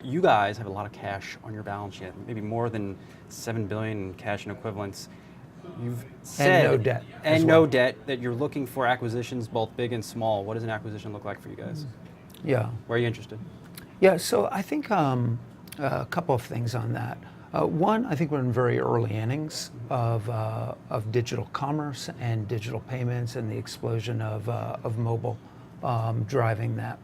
You guys have a lot of cash on your balance sheet, maybe more than 7 billion in cash and equivalents. You've said no debt and as no well. debt that you're looking for acquisitions, both big and small. What does an acquisition look like for you guys? Yeah. Where are you interested? Yeah, so I think a couple of things on that. One, I think we're in very early innings of digital commerce and digital payments and the explosion of mobile driving that.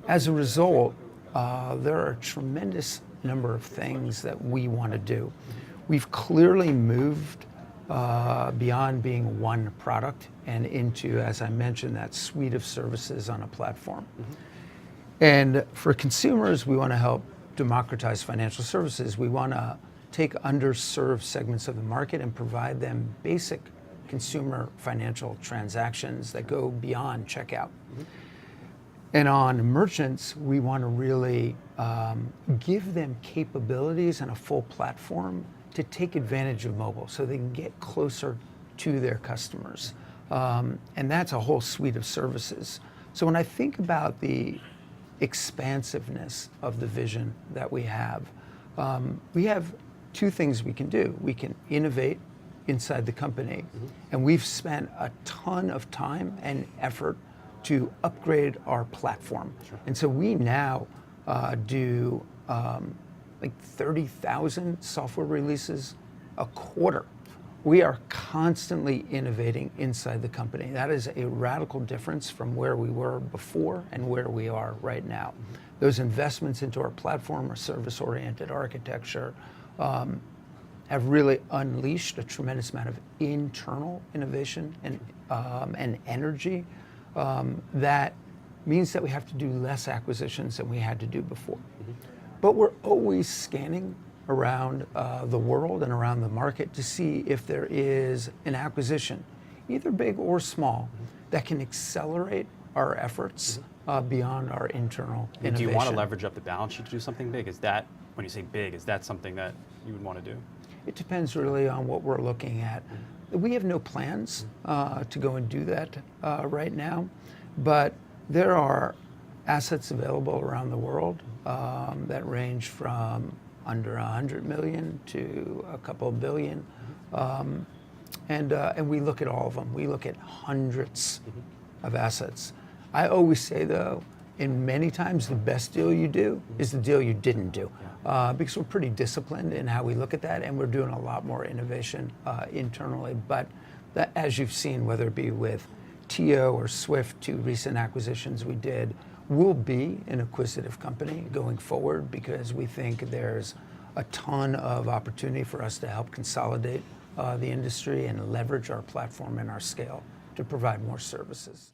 As a result, there are a tremendous number of things that we want to do. We've clearly moved beyond being one product and into, as I mentioned, that suite of services on a platform. And for consumers, we want to help democratize financial services. We want to take underserved segments of the market and provide them basic consumer financial transactions that go beyond checkout. And on merchants, we want to really give them capabilities and a full platform to take advantage of mobile so they can get closer to their customers. And that's a whole suite of services. So when I think about the expansiveness of the vision that we have two things we can do. We can innovate inside the company, and we've spent a ton of time and effort to upgrade our platform. Sure. And so we now do like 30,000 software releases a quarter. We are constantly innovating inside the company. That is a radical difference from where we were before and where we are right now. Those investments into our platform, our service-oriented architecture, have really unleashed a tremendous amount of internal innovation and energy. That means that we have to do less acquisitions than we had to do before. But we're always scanning around the world and around the market to see if there is an acquisition, either big or small, that can accelerate our efforts beyond our internal innovation. Do you want to leverage up the balance sheet to do something big? Is that, when you say big, is that something that you would want to do? It depends really on what we're looking at. We have no plans to go and do that right now, but there are assets available around the world that range from under 100 million to a couple of billion. And we look at all of them. We look at hundreds of assets. I always say though, in many times the best deal you do is the deal you didn't do. Because we're pretty disciplined in how we look at that, and we're doing a lot more innovation internally. But that, as you've seen, whether it be with TIO or Swift, two recent acquisitions we did, we'll be an acquisitive company going forward because we think there's a ton of opportunity for us to help consolidate the industry and leverage our platform and our scale to provide more services.